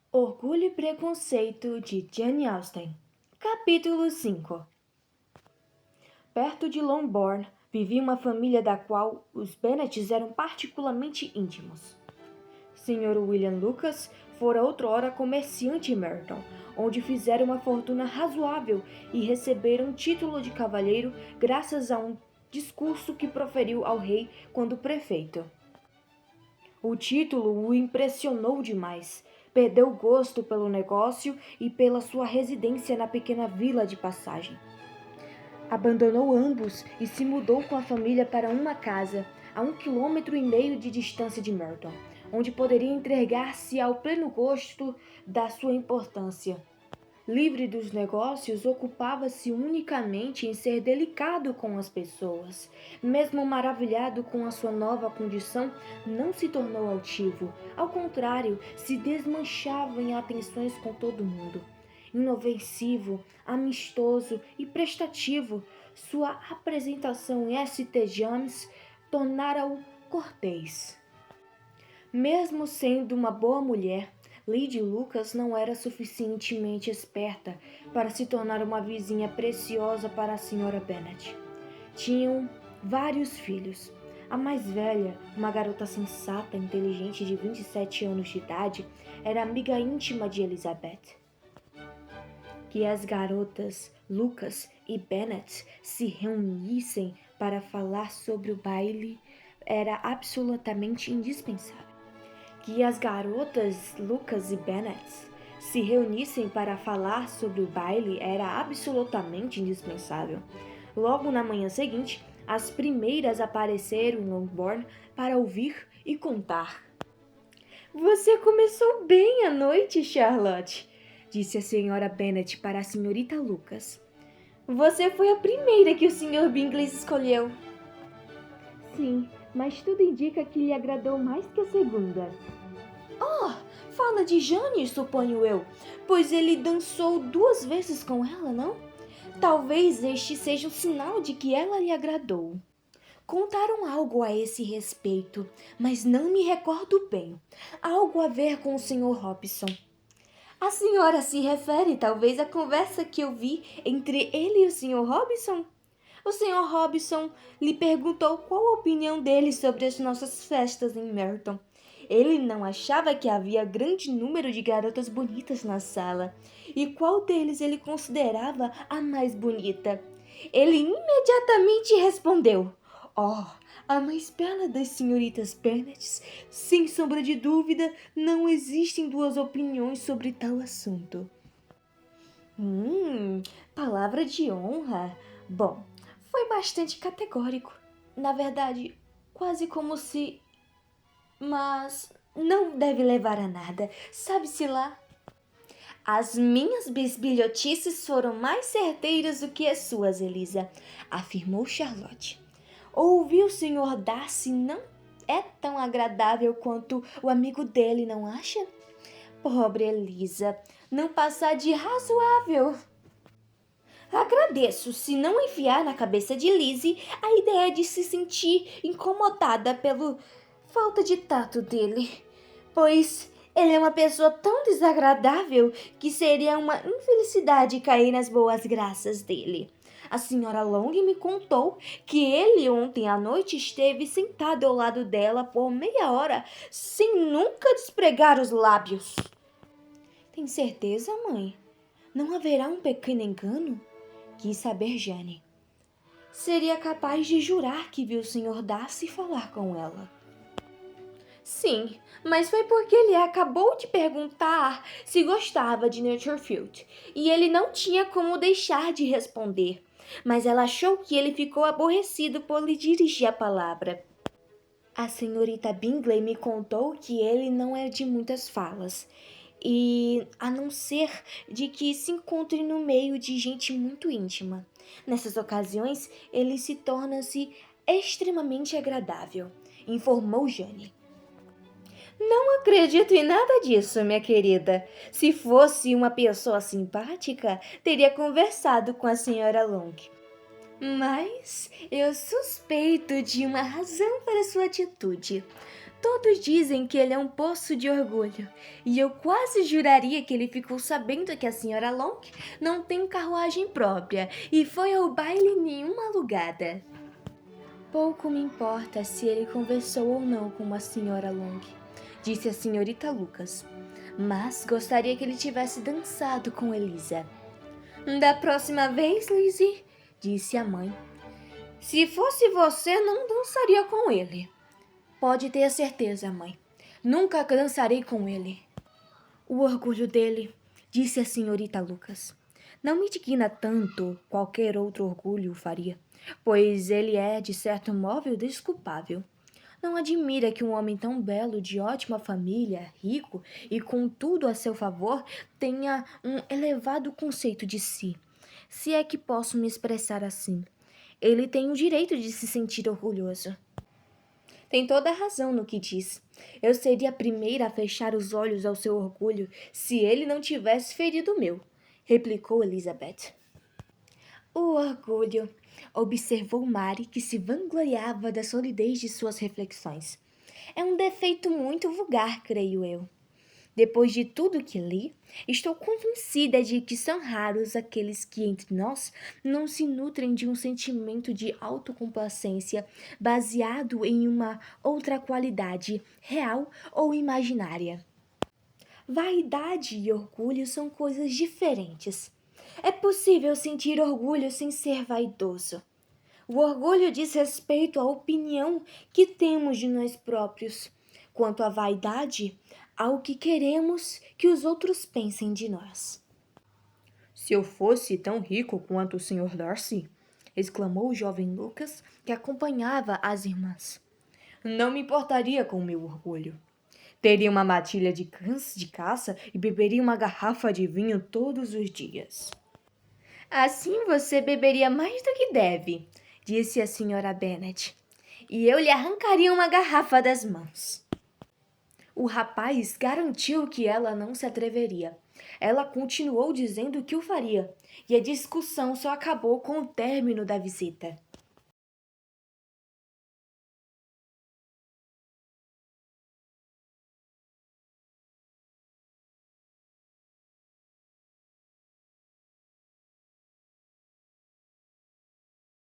Orgulho e Preconceito de Jane Austen. Capítulo 5. Perto de Longbourn vivia uma família da qual os Bennets eram particularmente íntimos. Sr. William Lucas fora outrora comerciante em Meryton, onde fizeram uma fortuna razoável e receberam um título de cavalheiro graças a um discurso que proferiu ao rei quando prefeito. O título o impressionou demais. Perdeu o gosto pelo negócio e pela sua residência na pequena vila de Passagem. Abandonou ambos e se mudou com a família para uma casa a 1,5 km de distância de Meryton, onde poderia entregar-se ao pleno gosto da sua importância. Livre dos negócios, ocupava-se unicamente em ser delicado com as pessoas. Mesmo maravilhado com a sua nova condição, não se tornou altivo. Ao contrário, se desmanchava em atenções com todo mundo. Inofensivo, amistoso e prestativo, sua apresentação em St. James tornara-o cortês. Mesmo sendo uma boa mulher, Lady Lucas não era suficientemente esperta para se tornar uma vizinha preciosa para a Sra. Bennet. Tinham vários filhos. A mais velha, uma garota sensata e inteligente de 27 anos de idade, era amiga íntima de Elizabeth. Que as garotas Lucas e Bennet se reunissem para falar sobre o baile era absolutamente indispensável. Que as garotas Lucas e Bennet se reunissem para falar sobre o baile era absolutamente indispensável. Logo na manhã seguinte, as primeiras apareceram em Longbourn para ouvir e contar. Você começou bem a noite, Charlotte, disse a senhora Bennet para a senhorita Lucas. Você foi a primeira que o Sr. Bingley escolheu. Sim, mas tudo indica que lhe agradou mais que a segunda. Oh, fala de Jane, suponho eu, pois ele dançou 2 vezes com ela, não? Talvez este seja um sinal de que ela lhe agradou. Contaram algo a esse respeito, mas não me recordo bem. Algo a ver com o Sr. Hobson. A senhora se refere, talvez, à conversa que eu vi entre ele e o Sr. Hobson? O Sr. Hobson lhe perguntou qual a opinião dele sobre as nossas festas em Meryton. Ele não achava que havia grande número de garotas bonitas na sala. E qual deles ele considerava a mais bonita? Ele imediatamente respondeu: Oh, a mais bela das senhoritas Bennet. Sem sombra de dúvida, não existem 2 opiniões sobre tal assunto. Palavra de honra. Bom, foi bastante categórico. Na verdade, quase como se... Mas não deve levar a nada, sabe-se lá. As minhas bisbilhotices foram mais certeiras do que as suas, Elisa, afirmou Charlotte. Ouvir o Sr. Darcy não é tão agradável quanto o amigo dele, não acha? Pobre Elisa, não passar de razoável. Agradeço se não enfiar na cabeça de Lizzie a ideia de se sentir incomodada pela falta de tato dele, pois ele é uma pessoa tão desagradável que seria uma infelicidade cair nas boas graças dele. A senhora Long me contou que ele ontem à noite esteve sentado ao lado dela por meia hora sem nunca despregar os lábios. Tem certeza, mãe? Não haverá um pequeno engano? Quis saber Jane. Seria capaz de jurar que viu o Sr. Darcy falar com ela. Sim, mas foi porque ele acabou de perguntar se gostava de Netherfield, e ele não tinha como deixar de responder. Mas ela achou que ele ficou aborrecido por lhe dirigir a palavra. A senhorita Bingley me contou que ele não é de muitas falas, e a não ser de que se encontre no meio de gente muito íntima. Nessas ocasiões, ele se torna-se extremamente agradável, informou Jane. Não acredito em nada disso, minha querida. Se fosse uma pessoa simpática, teria conversado com a senhora Long. Mas eu suspeito de uma razão para sua atitude. Todos dizem que ele é um poço de orgulho, e eu quase juraria que ele ficou sabendo que a senhora Long não tem carruagem própria e foi ao baile nenhuma alugada. Pouco me importa se ele conversou ou não com a senhora Long, disse a senhorita Lucas, mas gostaria que ele tivesse dançado com Elisa. Da próxima vez, Lizzie, disse a mãe, se fosse você, não dançaria com ele. Pode ter certeza, mãe. Nunca dançarei com ele. O orgulho dele, disse a senhorita Lucas. Não me digna tanto qualquer outro orgulho o faria, pois ele é, de certo modo, desculpável. Não admira que um homem tão belo, de ótima família, rico e com tudo a seu favor, tenha um elevado conceito de si. Se é que posso me expressar assim. Ele tem o direito de se sentir orgulhoso. Tem toda a razão no que diz. Eu seria a primeira a fechar os olhos ao seu orgulho se ele não tivesse ferido o meu, replicou Elizabeth. O orgulho, observou Mary, que se vangloriava da solidez de suas reflexões. É um defeito muito vulgar, creio eu. Depois de tudo que li, estou convencida de que são raros aqueles que entre nós não se nutrem de um sentimento de autocomplacência baseado em uma outra qualidade, real ou imaginária. Vaidade e orgulho são coisas diferentes. É possível sentir orgulho sem ser vaidoso. O orgulho diz respeito à opinião que temos de nós próprios. Quanto à vaidade, ao que queremos que os outros pensem de nós. Se eu fosse tão rico quanto o Sr. Darcy, exclamou o jovem Lucas, que acompanhava as irmãs, não me importaria com o meu orgulho. Teria uma matilha de cães de caça e beberia uma garrafa de vinho todos os dias. Assim você beberia mais do que deve, disse a senhora Bennet, e eu lhe arrancaria uma garrafa das mãos. O rapaz garantiu que ela não se atreveria. Ela continuou dizendo que o faria, e a discussão só acabou com o término da visita.